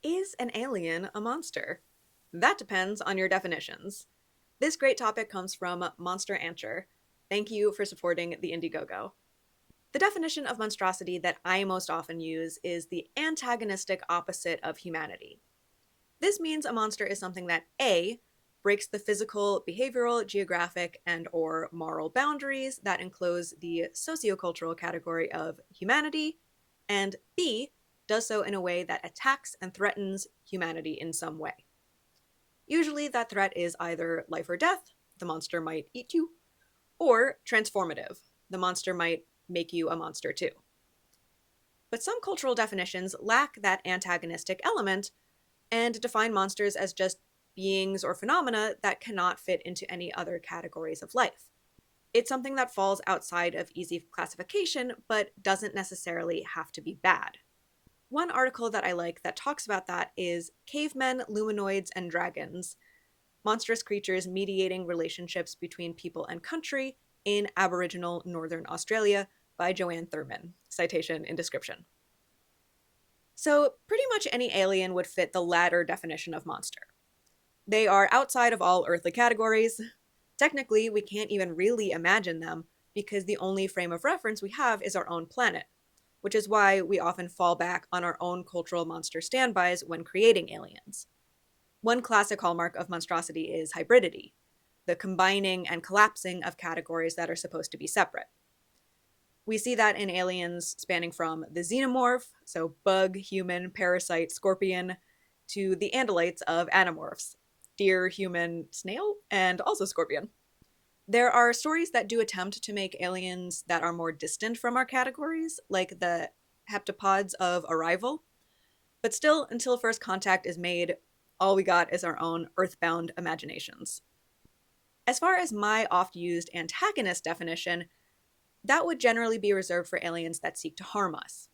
Is an alien a monster? That depends on your definitions. This great topic comes from monsterancher. Thank you for supporting the Indiegogo. The definition of monstrosity that I most often use is the antagonistic opposite of humanity. This means a monster is something that A, breaks the physical, behavioral, geographic, and/or moral boundaries that enclose the sociocultural category of humanity, and B, does so in a way that attacks and threatens humanity in some way. Usually, that threat is either life or death, the monster might eat you, or transformative, the monster might make you a monster too. But some cultural definitions lack that antagonistic element and define monsters as just beings or phenomena that cannot fit into any other categories of life. It's something that falls outside of easy classification, but doesn't necessarily have to be bad. One article that I like that talks about that is Cavemen, Luminoids, and Dragons: Monstrous Creatures Mediating Relationships Between People and Country in Aboriginal Northern Australia by Joanne Thurman. Citation in description. So, pretty much any alien would fit the latter definition of monster. They are outside of all earthly categories. Technically, we can't even really imagine them because the only frame of reference we have is our own planet, which is why we often fall back on our own cultural monster standbys when creating aliens. One classic hallmark of monstrosity is hybridity, the combining and collapsing of categories that are supposed to be separate. We see that in aliens spanning from the xenomorph, so bug, human, parasite, scorpion, to the andalites of animorphs, deer, human, snail, and also scorpion. There are stories that do attempt to make aliens that are more distant from our categories, like the heptapods of Arrival, but still, until first contact is made, all we got is our own earthbound imaginations. As far as my oft-used antagonist definition, that would generally be reserved for aliens that seek to harm us.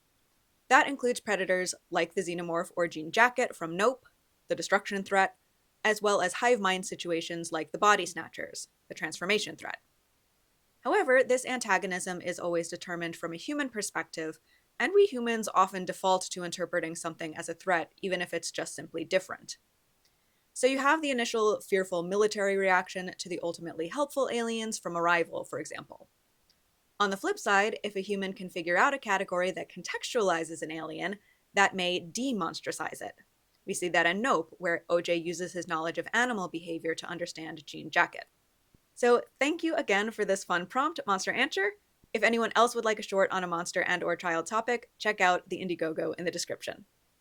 That includes predators like the xenomorph or jean jacket from Nope, the destruction threat, as well as hive mind situations like the body snatchers, the transformation threat. However, this antagonism is always determined from a human perspective, and we humans often default to interpreting something as a threat, even if it's just simply different. So you have the initial fearful military reaction to the ultimately helpful aliens from Arrival, for example. On the flip side, if a human can figure out a category that contextualizes an alien, that may demonstrosize it. We see that in Nope, where OJ uses his knowledge of animal behavior to understand Jean Jacket. So thank you again for this fun prompt, monsterancher. If anyone else would like a short on a monster and or child topic, check out the Indiegogo in the description.